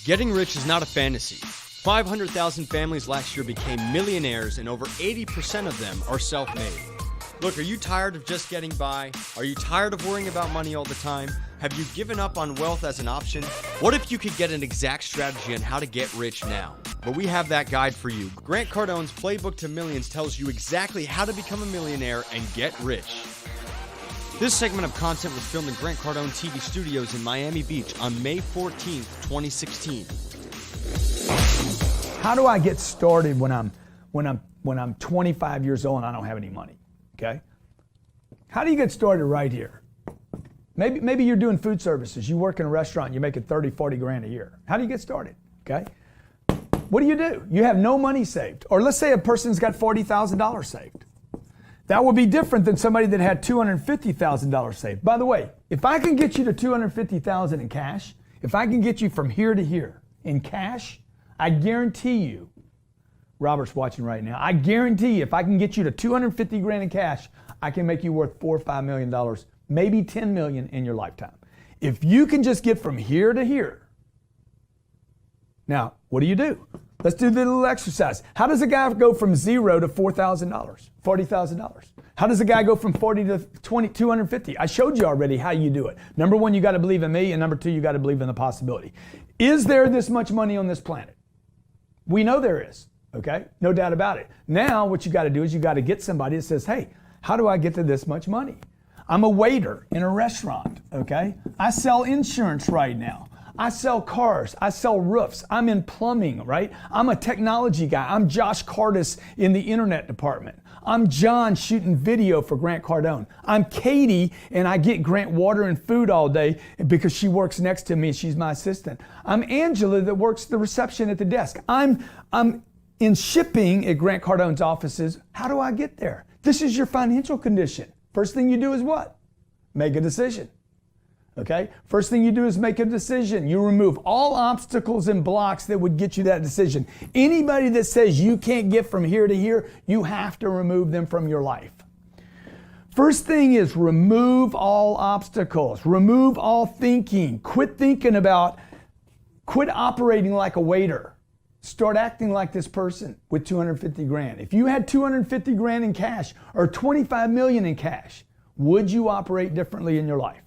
Getting rich is not a fantasy. 500,000 families last year became millionaires, and over 80% of them are self-made. Look, are you tired of just getting by? Are you tired of worrying about money all the time? Have you given up on wealth as an option? What if you could get an exact strategy on how to get rich now? Well, we have that guide for you. Grant Cardone's Playbook to Millions tells you exactly how to become a millionaire and get rich. This segment of content was filmed in Grant Cardone TV studios in Miami Beach on May 14th, 2016. How do I get started when I'm 25 years old and I don't have any money? Okay? How do you get started right here? Maybe you're doing food services. You work in a restaurant, you're making 30, 40 grand a year. How do you get started? Okay? What do? You have no money saved. Or let's say a person's got $40,000 saved. That would be different than somebody that had $250,000 saved. By the way, if I can get you to $250,000 in cash, if I can get you from here to here in cash, I guarantee you, Robert's watching right now, I guarantee you if I can get you to 250 grand in cash, I can make you worth $4 or $5 million, maybe 10 million in your lifetime. If you can just get from here to here. Now, what do? Let's do the little exercise. How does a guy go from $0 to $4,000, $40,000? How does a guy go from 40 to 250? I showed you already how you do it. Number one, you got to believe in me, and number two, you got to believe in the possibility. Is there this much money on this planet? We know there is, okay? No doubt about it. Now, what you got to do is you got to get somebody that says, hey, how do I get to this much money? I'm a waiter in a restaurant, okay? I sell insurance right now. I sell cars, I sell roofs, I'm in plumbing, right? I'm a technology guy. I'm Josh Cardis in the internet department. I'm John shooting video for Grant Cardone. I'm Katie and I get Grant water and food all day because she works next to me and she's my assistant. I'm Angela that works the reception at the desk. I'm in shipping at Grant Cardone's offices. How do I get there? This is your financial condition. First thing you do is what? Make a decision. Okay? First thing you do is make a decision. You remove all obstacles and blocks that would get you that decision. Anybody that says you can't get from here to here, you have to remove them from your life. First thing is remove all obstacles. Remove all thinking. Quit operating like a waiter. Start acting like this person with 250 grand. If you had 250 grand in cash or 25 million in cash, would you operate differently in your life?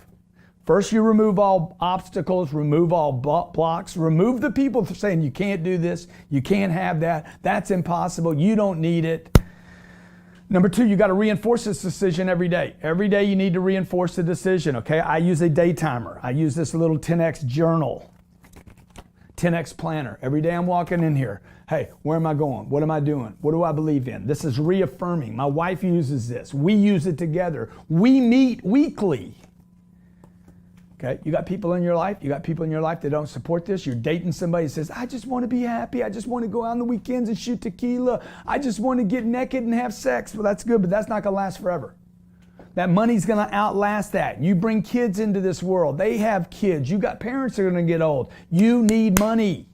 First, you remove all obstacles, remove all blocks, remove the people saying you can't do this, you can't have that, that's impossible, you don't need it. Number two, you got to reinforce this decision every day. Every day you need to reinforce the decision, okay? I use a day timer. I use this little 10X journal, 10X planner. Every day I'm walking in here. Hey, where am I going? What am I doing? What do I believe in? This is reaffirming. My wife uses this. We use it together. We meet weekly. Okay, you got people in your life. You got people in your life that don't support this. You're dating somebody that says, I just want to be happy. I just want to go out on the weekends and shoot tequila. I just want to get naked and have sex. Well, that's good, but that's not going to last forever. That money's going to outlast that. You bring kids into this world. They have kids. You got parents that are going to get old. You need money.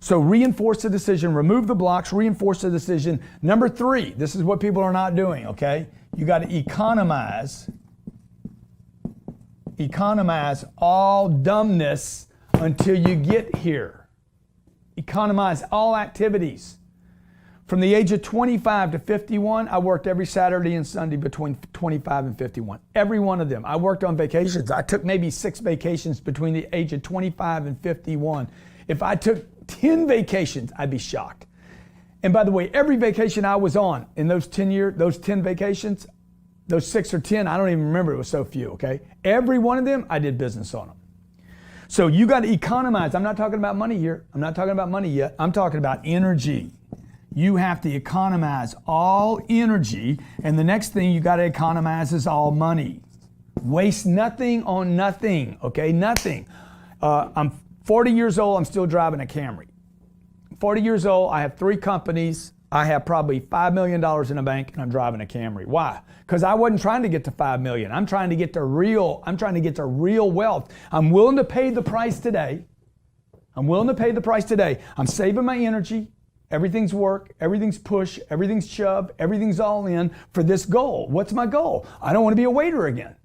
So reinforce the decision. Remove the blocks. Reinforce the decision. Number three, this is what people are not doing, okay? You got to economize all dumbness until you get here. Economize all activities. From the age of 25 to 51, I worked every Saturday and Sunday between 25 and 51. Every one of them. I worked on vacations. I took maybe 6 vacations between the age of 25 and 51. If I took 10 vacations, I'd be shocked. And by the way, every vacation I was on in those 10 vacations, those 6 or 10, I don't even remember, it was so few, okay? Every one of them, I did business on them. So you got to economize. I'm not talking about money here. I'm not talking about money yet. I'm talking about energy. You have to economize all energy, and the next thing you got to economize is all money. Waste nothing on nothing, okay? Nothing. I'm 40 years old, I'm still driving a Camry. 40 years old, I have 3 companies. I have probably $5 million in the bank and I'm driving a Camry. Why? Because I wasn't trying to get to 5 million. I'm trying to get to real wealth. I'm willing to pay the price today. I'm saving my energy. Everything's work, everything's push, everything's shove, everything's all in for this goal. What's my goal? I don't want to be a waiter again.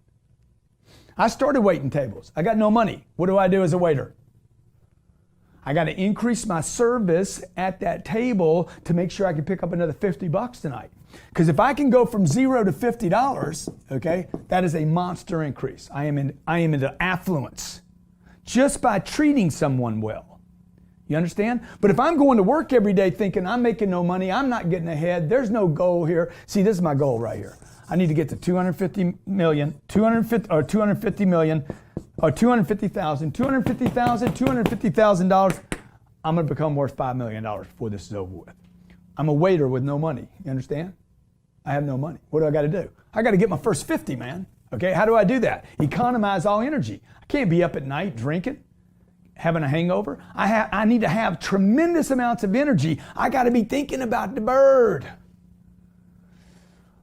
I started waiting tables. I got no money. What do I do as a waiter? I got to increase my service at that table to make sure I can pick up another $50 tonight. Because if I can go from $0 to $50, okay, that is a monster increase. I am into affluence just by treating someone well. You understand? But if I'm going to work every day thinking I'm making no money, I'm not getting ahead, there's no goal here. See, this is my goal right here. I need to get to 250,000, $250,000. I'm going to become worth $5 million before this is over with. I'm a waiter with no money. You understand? I have no money. What do I got to do? I got to get my first 50, man. Okay, how do I do that? Economize all energy. I can't be up at night drinking, having a hangover. I need to have tremendous amounts of energy. I got to be thinking about the bird.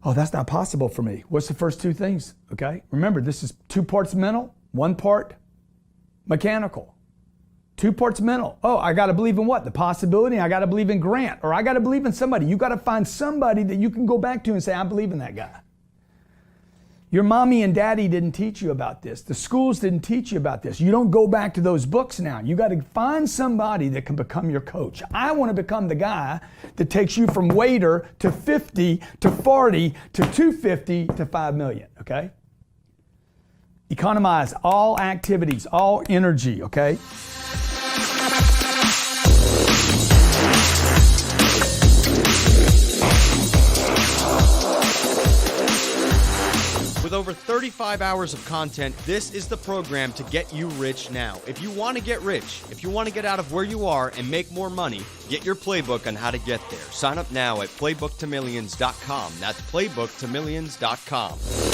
Oh, that's not possible for me. What's the first two things? Okay, remember, this is 2 parts mental, 1 part mechanical. 2 parts mental. Oh, I got to believe in what? The possibility. I got to believe in Grant, or I got to believe in somebody. You got to find somebody that you can go back to and say, I believe in that guy. Your mommy and daddy didn't teach you about this. The schools didn't teach you about this. You don't go back to those books now. You got to find somebody that can become your coach. I want to become the guy that takes you from waiter to 50 to 40 to 250 to 5 million, okay? Economize all activities, all energy, okay? With over 35 hours of content, this is the program to get you rich now. If you want to get rich, if you want to get out of where you are and make more money, get your playbook on how to get there. Sign up now at playbooktomillions.com. That's playbooktomillions.com.